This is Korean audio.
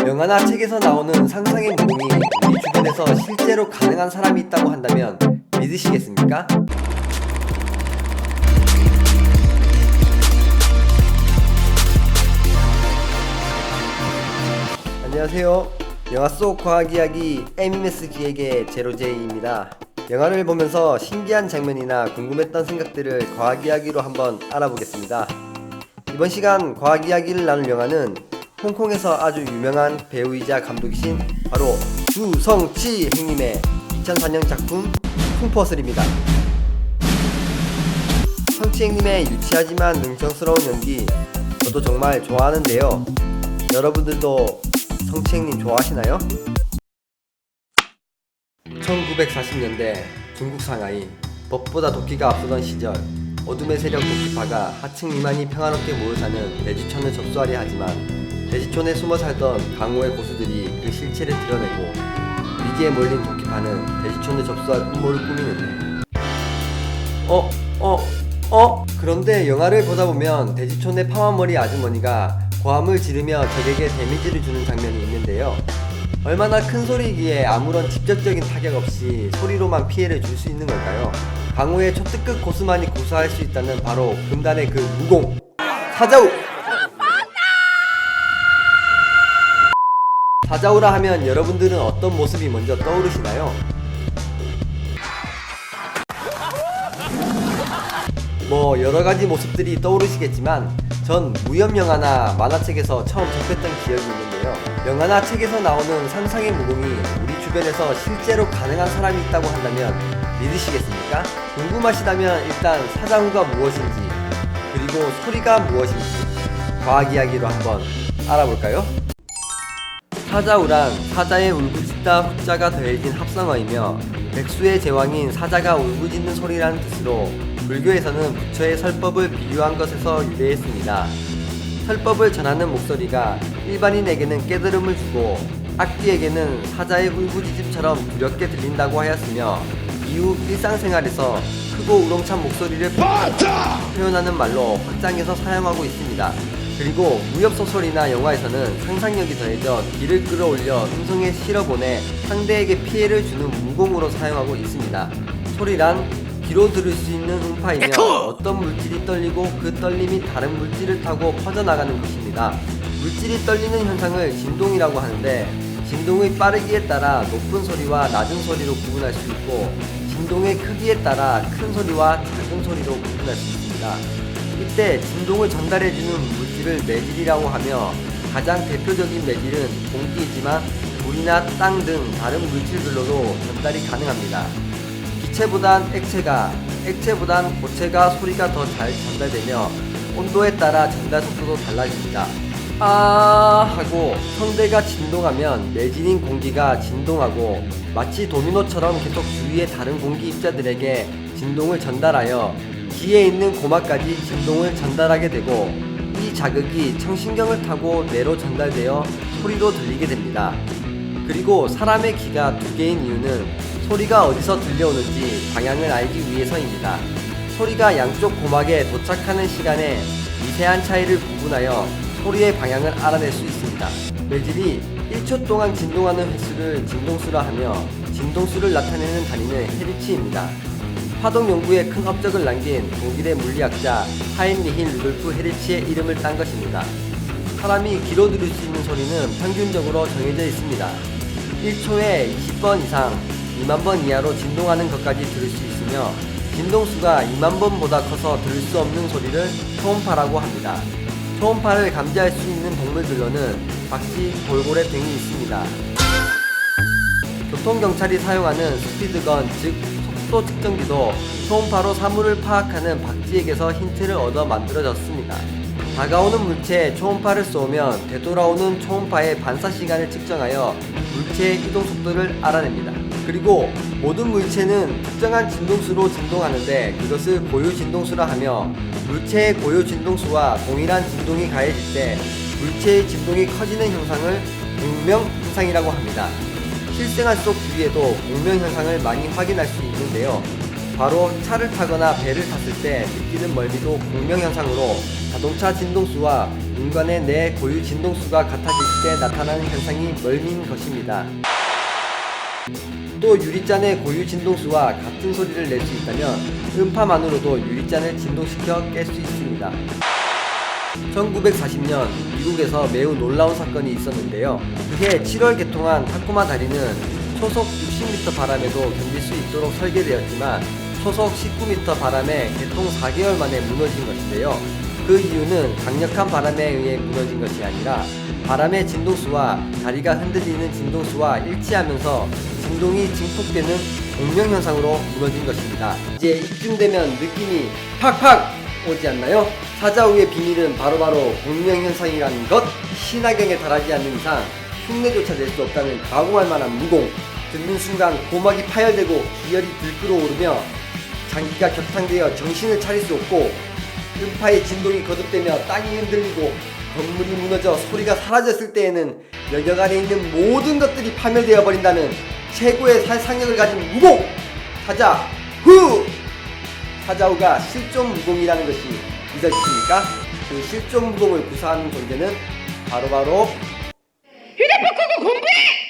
영화나 책에서 나오는 상상의 무공이 우리 주변에서 실제로 가능한 사람이 있다고 한다면 믿으시겠습니까? 안녕하세요. 영화 속 과학이야기 MMS 기획의 제로제이입니다. 영화를 보면서 신기한 장면이나 궁금했던 생각들을 과학이야기로 한번 알아보겠습니다. 이번 시간 과학이야기를 나눌 영화는 홍콩에서 아주 유명한 배우이자 감독이신 바로 주성치 형님의 2004년 작품 풍포슬입니다. 성치 형님의 유치하지만 능청스러운 연기 저도 정말 좋아하는데요. 여러분들도 성치 형님 좋아하시나요? 1940년대 중국 상하이, 법보다 도끼가 앞서던 시절, 어둠의 세력 도끼파가 하층 미만이 평화롭게 모여 사는 대지촌을 접수하려 하지만 대지촌에 숨어 살던 강호의 고수들이 그 실체를 드러내고 위기에 몰린 도끼파는 대지촌을 접수할 음모를 꾸미는데 그런데 영화를 보다 보면 대지촌의 파마머리 아주머니가 고함을 지르며 적에게 데미지를 주는 장면이 있는데요. 얼마나 큰 소리이기에 아무런 직접적인 타격 없이 소리로만 피해를 줄 수 있는 걸까요? 강호의 초특급 고수만이 고수할 수 있다는 바로 금단의 그 무공 사자우! 사자우라 하면 여러분들은 어떤 모습이 먼저 떠오르시나요? 뭐 여러가지 모습들이 떠오르시겠지만 전 무협영화나 만화책에서 처음 접했던 기억이 있는데요. 영화나 책에서 나오는 상상의 무공이 우리 주변에서 실제로 가능한 사람이 있다고 한다면 믿으시겠습니까? 궁금하시다면 일단 사자우가 무엇인지 그리고 소리가 무엇인지 과학 이야기로 한번 알아볼까요? 사자우란 사자의 울부짖다 후자가 더해진 합성어이며 백수의 제왕인 사자가 울부짖는 소리라는 뜻으로 불교에서는 부처의 설법을 비유한 것에서 유래했습니다. 설법을 전하는 목소리가 일반인에게는 깨달음을 주고 악귀에게는 사자의 울부짖음처럼 두렵게 들린다고 하였으며 이후 일상생활에서 크고 우렁찬 목소리를 표현하는 말로 확장해서 사용하고 있습니다. 그리고 무협소설이나 영화에서는 상상력이 더해져 기를 끌어올려 음성에 실어보내 상대에게 피해를 주는 무공으로 사용하고 있습니다. 소리란 귀로 들을 수 있는 음파이며 어떤 물질이 떨리고 그 떨림이 다른 물질을 타고 퍼져나가는 것입니다. 물질이 떨리는 현상을 진동이라고 하는데 진동의 빠르기에 따라 높은 소리와 낮은 소리로 구분할 수 있고 진동의 크기에 따라 큰 소리와 작은 소리로 구분할 수 있습니다. 이때 진동을 전달해주는 물질을 매질이라고 하며 가장 대표적인 매질은 공기이지만 물이나 땅 등 다른 물질들로도 전달이 가능합니다. 기체보단 액체보단 고체가 소리가 더 잘 전달되며 온도에 따라 전달 속도도 달라집니다. 하고 성대가 진동하면 매질인 공기가 진동하고 마치 도미노처럼 계속 주위의 다른 공기 입자들에게 진동을 전달하여 귀에 있는 고막까지 진동을 전달하게 되고 이 자극이 청신경을 타고 뇌로 전달되어 소리로 들리게 됩니다. 그리고 사람의 귀가 두 개인 이유는 소리가 어디서 들려오는지 방향을 알기 위해서입니다. 소리가 양쪽 고막에 도착하는 시간에 미세한 차이를 구분하여 소리의 방향을 알아낼 수 있습니다. 매질이 1초 동안 진동하는 횟수를 진동수라 하며 진동수를 나타내는 단위는 헤르츠입니다. 파동 연구에 큰 업적을 남긴 독일의 물리학자 하인리히 루돌프 헤르츠의 이름을 딴 것입니다. 사람이 귀로 들을 수 있는 소리는 평균적으로 정해져 있습니다. 1초에 20번 이상 2만 번 이하로 진동하는 것까지 들을 수 있으며 진동수가 2만 번보다 커서 들을 수 없는 소리를 초음파라고 합니다. 초음파를 감지할 수 있는 동물들로는 박쥐, 돌고래 등이 있습니다. 교통경찰이 사용하는 스피드건 즉 속도 측정기도 초음파로 사물을 파악하는 박쥐에게서 힌트를 얻어 만들어졌습니다. 다가오는 물체에 초음파를 쏘면 되돌아오는 초음파의 반사 시간을 측정하여 물체의 이동 속도를 알아냅니다. 그리고 모든 물체는 특정한 진동수로 진동하는데 그것을 고유 진동수라 하며 물체의 고유 진동수와 동일한 진동이 가해질 때 물체의 진동이 커지는 현상을 공명 현상이라고 합니다. 실생활 속 주위에도 공명 현상을 많이 확인할 수 있는데요. 바로 차를 타거나 배를 탔을 때 느끼는 멀미도 공명 현상으로 자동차 진동수와 인간의 뇌 고유 진동수가 같아질 때 나타나는 현상이 멀미인 것입니다. 또 유리잔의 고유 진동수와 같은 소리를 낼 수 있다면 음파만으로도 유리잔을 진동시켜 깰 수 있습니다. 1940년 미국에서 매우 놀라운 사건이 있었는데요. 그게 7월 개통한 타코마 다리는 초속 60m 바람에도 견딜 수 있도록 설계되었지만 초속 19m 바람에 개통 4개월 만에 무너진 것인데요. 그 이유는 강력한 바람에 의해 무너진 것이 아니라 바람의 진동수와 다리가 흔들리는 진동수와 일치하면서 진동이 증폭되는 공명현상으로 무너진 것입니다. 이제 이쯤 되면 느낌이 팍팍 오지 않나요? 사자우의 비밀은 바로바로 공명현상이라는 것. 신화경에 달하지 않는 이상 흉내조차 낼 수 없다는 가공할 만한 무공. 듣는 순간 고막이 파열되고 기혈이 들끓어오르며 장기가 격탕되어 정신을 차릴 수 없고 음파의 진동이 거듭되며 땅이 흔들리고 건물이 무너져 소리가 사라졌을 때에는 영역 안에 있는 모든 것들이 파멸되어 버린다는 최고의 살상력을 가진 무공! 사자후! 사자후가 실존 무공이라는 것이 믿어지십니까? 그 실존 무공을 구사하는 존재는 바로바로 휴대폰 끄고 공부해!